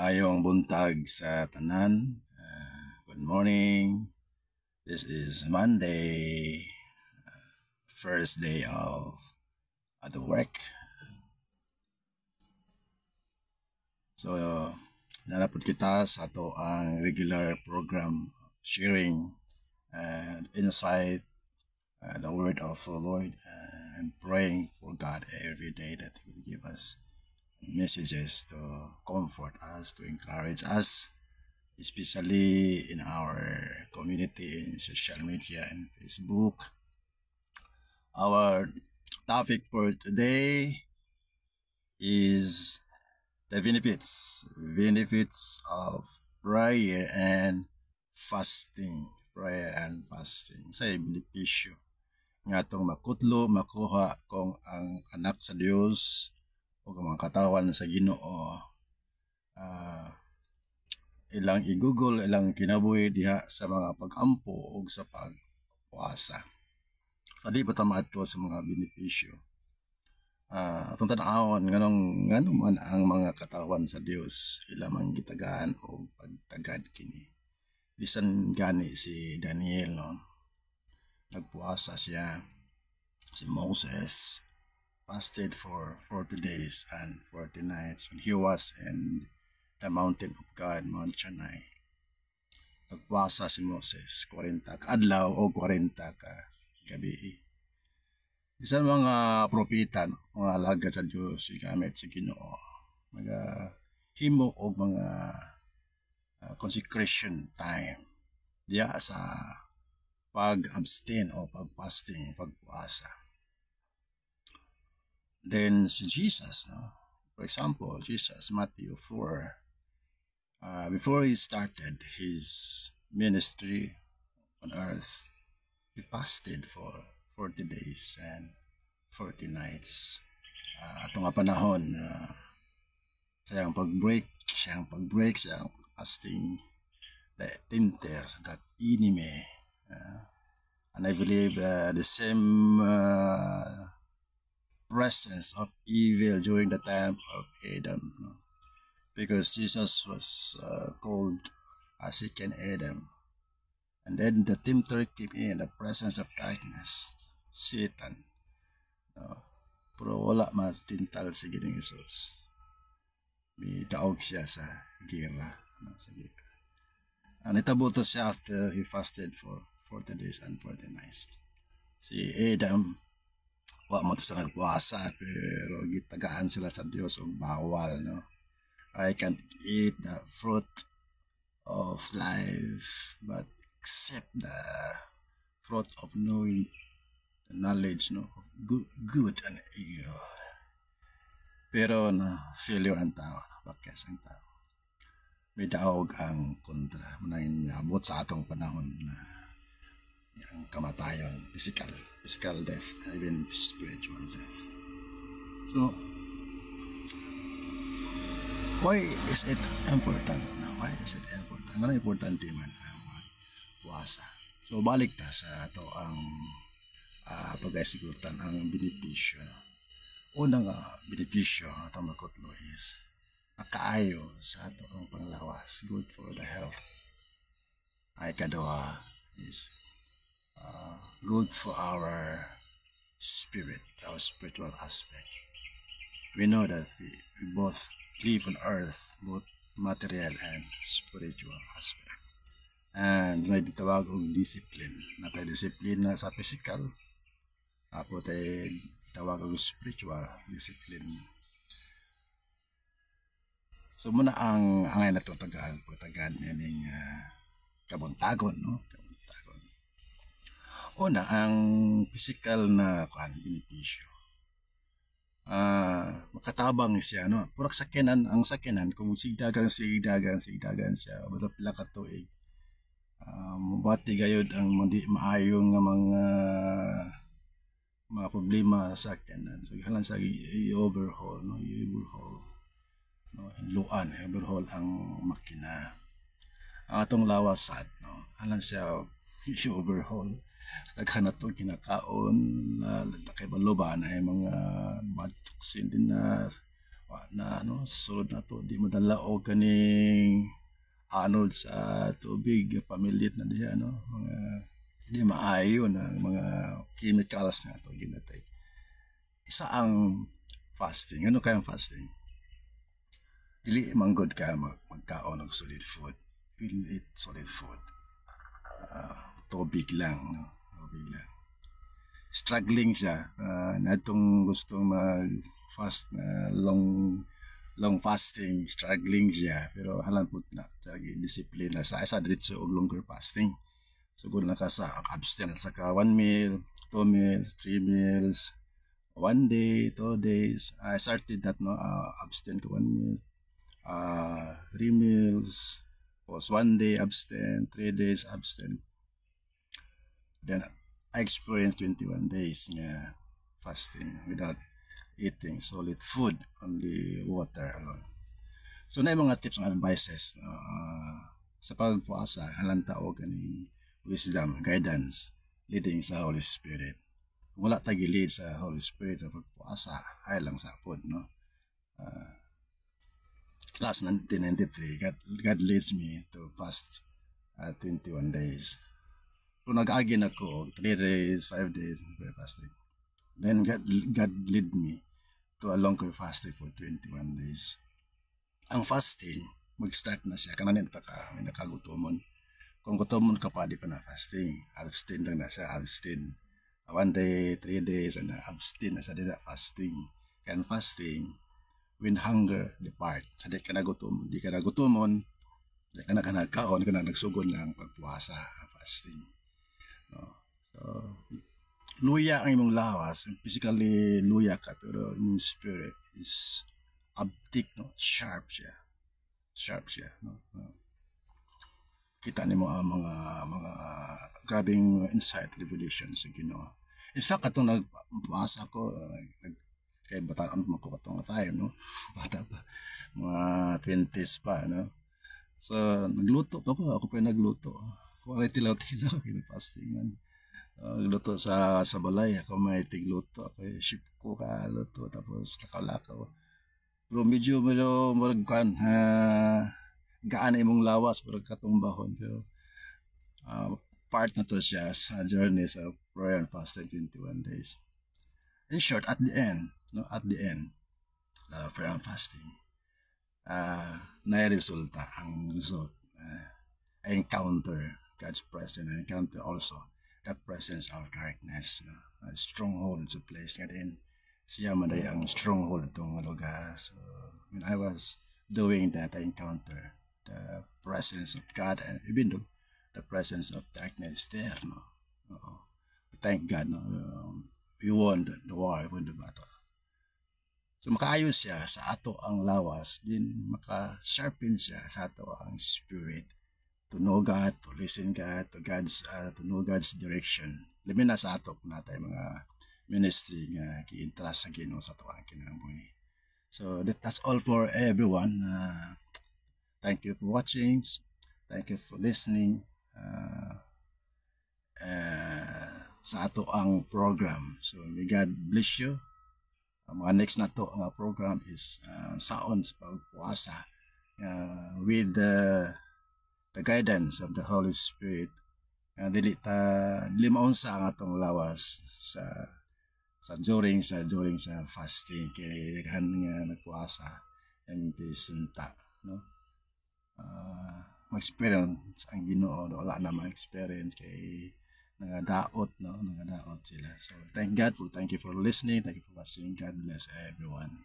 Maayong buntag sa tanan. Good morning. This is Monday, first day of the work. So, nanapod kita sa ato ang regular program sharing and insight the word of the Lord and praying for God every day that He will give us messages to comfort us, to encourage us, especially in our community in social media and Facebook. Our topic for today is the benefits of prayer and fasting. Prayer and fasting. Sa benepisyo nga itong makutlo, makuha kung ang anak sa Diyos o mga katawan sa Ginoo ilang i-google, ilang kinabuhi diha sa mga pag-ampo o sa pagpuasa. So, di pa tamato sa mga benepisyo. Itong tanahon, ngano man ang mga katawan sa Diyos, ilamang gitagaan o pagtagad kini. Bisan gani si Daniel, no? Nagpuasa siya. Si Moses fasted for 40 days and 40 nights when he was in the mountain of God, Mount Sinai. Nagpuasa si Moses 40 ka adlaw o 40 ka gabi. Bisan mga propeta, mga alagad sa Diyos, gamit sa Ginoo, mga himo o mga consecration time diya sa pag-abstain o pag-fasting, pagpuasa. Then si Jesus, no? For example, Jesus, Matthew 4, before he started his ministry on earth, he fasted for 40 days and 40 nights. Ito nga panahon, siyang pag-break, siyang fasting, the tempter, that enemy. And I believe the same presence of evil during the time of Adam, no? Because Jesus was called a second Adam. And then the tempter came in, the presence of darkness, Satan. No? Pero wala matintal si Ginoong Hesus. May daog siya sa gira. No? Sa gira. And itabuto siya after he fasted for 40 days and 40 nights. Si Adam, wala mo ito sa nagpuasa, pero gitagaan sila sa Diyos o bawal. No? I can't eat the fruit of life, but except the fruit of knowing the knowledge, no, of good and evil. Pero failure ang tao, bakes ang tao. May daog ang kontra. Manang abot sa atong panahon na ang kamatayon, physical death, even spiritual death. So, why is it important? Why is it important? Ano importante man ang puasa? So, balik na sa ito ang pag-aisigutan ang benepisyo. Unang benepisyo itong makutlo is nakaayo sa ito ang panglawas. Good for the health. Ay kadua is good for our spirit, our spiritual aspect. We know that we both live on earth, both material and spiritual aspect. And may ditawag og discipline. Natay-discipline na sa physical, apo tayo tawag og spiritual discipline. So muna ang angay na ito pagtagad nining kabuntagon, no? Kabuntagon. Una, ang physical na benepisyo. Makatabang siya, no? Purak ang sakinan, kung sigdagan siya, basta pila ka tuig. Mabati gayod ang maayong nga mga problema sa sakinan. So, halang sa i-overhaul, no? Luan, i-overhaul ang makina. Ang atong lawasad, no? Halang siya i-overhaul. Naghanap to kinakaon na kay baluban ay mga bad toxin din na na ano sulod na to di madala og kaning anod sa tubig pamilit na diha no mga di maayo na mga chemicals na to ginatay isa ang fasting ano kaya ang fasting dili manggod ka magkaon og solid food you eat solid food tubig lang no tubig lang struggling siya natong gustong mag fast na long fasting struggling siya pero halang put na tagi disiplina sa isa diretso og longer fasting siguro na ka sa abstain sa ka 1 meal 2 meals 3 meals 1 day 2 days I started that no abstain ko 1 meal 3 meals was 1 day abstain 3 days abstain then I experienced 21 days nga fasting without eating solid food, only water alone. So na mga tips and advices sa pagpuasa halang tao ganing wisdom, guidance, leading sa Holy Spirit. Kung wala ta gilid sa Holy Spirit sa pagpuasa, ay lang sa pod no. Last 1993, God leads me to fast 21 days. Kung nag-agin ako, 3 days, 5 days, fasting. Then God led me to a longer fasting for 21 days. Ang fasting, mag-start na siya. Kananin may nakagutomon. Kung gutomon ka pa, di pa na fasting. Abstain lang na siya, abstain. 1 day, 3 days, and abstain na siya, di na fasting. Kaya fasting, when hunger depart. Sa di ka nagutomon, di ka nagutomon, di ka na kaon, ka na nagsugon lang pagpuasa, fasting. No. So, luya ang imong lawas, physically luya ka, pero yung spirit is abdik, no? Sharp siya, no? Kita nimo ang mga grabing insight, revelation sa Ginoo. In fact, atong nagpuasa ko, kay bataan mo ko katong time, no? Bata pa, mga 20s pa, no? So, nagluto ako pa nagluto. Wala tilaw-tilaw, kinapastingan. Luto sa balay, ako may tigluto. Ako ship ko ka, luto, tapos nakalakaw. Pero medyo maragkan, gaan imong lawas, pero katumbahon. Pero part na to siya sa journey sa prayer and fasting 21 days. In short, at the end, prayer and fasting, na-resulta ang result. I encounter God's presence. I encounter also the presence of darkness. A stronghold to place nga din. Siya man ay ang stronghold itong lugar. So, when I was doing that, I encounter the presence of God, and even though the presence of darkness there, no? Thank God, no? We won the war, we won the battle. So makaayos siya sa ato ang lawas, din maka-sharpen siya sa ato ang spirit to know God, to listen God, to know God's direction. Labi na sa ato natay mga ministry nga gi-entrust sa Ginoo sa ato ang kinabuhi. So that's all for everyone. Thank you for watching. Thank you for listening sa ato ang program. So may God bless you. Mga next na to ang program is saon sa pagpuasa with the guidance of the Holy Spirit. Dili maunsa ang atong lawas sa during sa fasting kay daghan nga nagpuasa and bisinta, no? Mag-experience ang Ginoo, wala na ma-experience kay nagadaot sila. So thank you for listening, thank you for watching. God bless everyone.